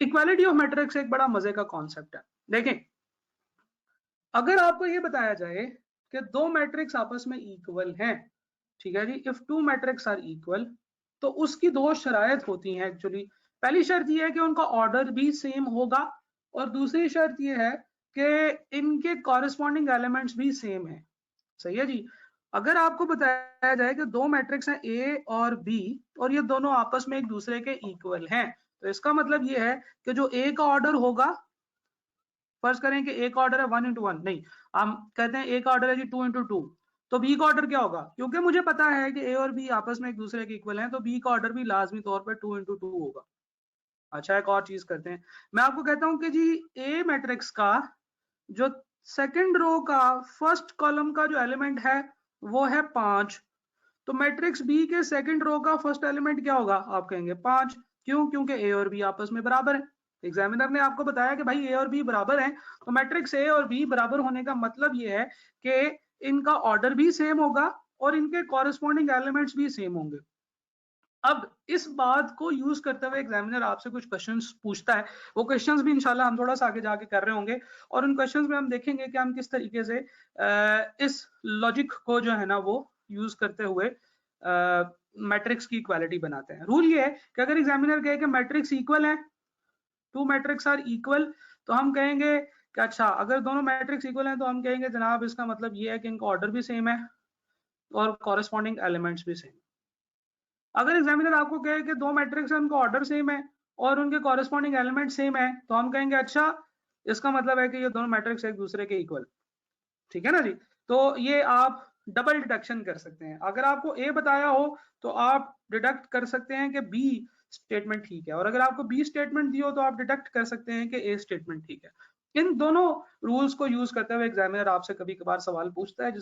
Equality of matrix एक बड़ा मजे का कॉन्सेप्ट है। देखें, अगर आपको ये बताया जाए कि दो मैट्रिक्स आपस में इक्वल हैं, ठीक है जी, if two matrix are equal, तो उसकी दो शरायत होती हैं एक्चुअली। पहली शर्त ये है कि उनका ऑर्डर भी सेम होगा, और दूसरी शर्त ये है कि इनके कॉरेस्पॉन्डिंग एलिमेंट्स भी सेम है। सही है जी। अगर आपको बताया जाए कि दो मैट्रिक्स हैं ए और बी, और ये दोनों आपस में एक दूसरे के इक्वल हैं, तो इसका मतलब ये है कि जो ए का ऑर्डर होगा, फर्ज करें कि ए का ऑर्डर है 1 into 1, नहीं, हम कहते हैं ए का ऑर्डर है जी 2 into 2, तो बी का ऑर्डर क्या होगा? क्योंकि मुझे पता है कि ए और बी आपस में एक दूसरे के इक्वल हैं, तो बी का ऑर्डर भी लाजमी तौर पर 2 into 2 होगा। अच्छा, एक और चीज करते हैं, मैं आपको कहता हूं कि जी ए मैट्रिक्स का जो सेकंड रो का फर्स्ट कॉलम का जो एलिमेंट है वो है 5, तो मैट्रिक्स बी के सेकंड रो का फर्स्ट एलिमेंट क्या होगा? आप कहेंगे 5। क्यों? क्योंकि ए और बी आपस में बराबर है। एग्जामिनर ने आपको बताया कि भाई ए और बी बराबर हैं, तो मैट्रिक्स ए और बी बराबर होने का मतलब ये है कि इनका ऑर्डर भी सेम होगा और इनके कॉरेस्पॉन्डिंग एलिमेंट्स भी सेम होंगे। अब इस बात को यूज करते हुए एग्जामिनर आपसे कुछ क्वेश्चंस पूछता है। वो क्वेश्चंस भी इंशाल्लाह हम थोड़ा सा आगे जाके कर रहे होंगे, और उन क्वेश्चंस में हम देखेंगे कि हम किस तरीके से इस लॉजिक को जो है ना वो यूज करते हुए मैट्रिक्स की इक्वालिटी बनाते हैं। रूल ये है कि अगर एग्जामिनर कहे कि मैट्रिक्स इक्वल है, टू मैट्रिक्स आर इक्वल, तो हम कहेंगे कि अच्छा, अगर दोनों मैट्रिक्स इक्वल हैं तो हम कहेंगे जनाब इसका मतलब ये है कि इनका ऑर्डर भी सेम है और कॉरेस्पॉन्डिंग एलिमेंट्स भी सेम। अगर एग्जामिनर आपको कहे कि दो मैट्रिक्स है, उनका ऑर्डर सेम है और उनके कॉरेस्पॉन्डिंग एलिमेंट सेम है, तो हम कहेंगे अच्छा, इसका मतलब है कि ये दोनों मैट्रिक्स एक दूसरे के इक्वल। ठीक है ना जी। तो ये आप डबल डिडक्शन कर सकते हैं। अगर आपको ए बताया हो तो आप डिडक्ट कर सकते हैं कि बी स्टेटमेंट ठीक है, और अगर आपको बी स्टेटमेंट दी हो तो आप डिडक्ट कर सकते हैं कि ए स्टेटमेंट ठीक है। इन दोनों रूल्स को यूज करते हुए एग्जामिनर आपसे कभी कभार सवाल पूछता है,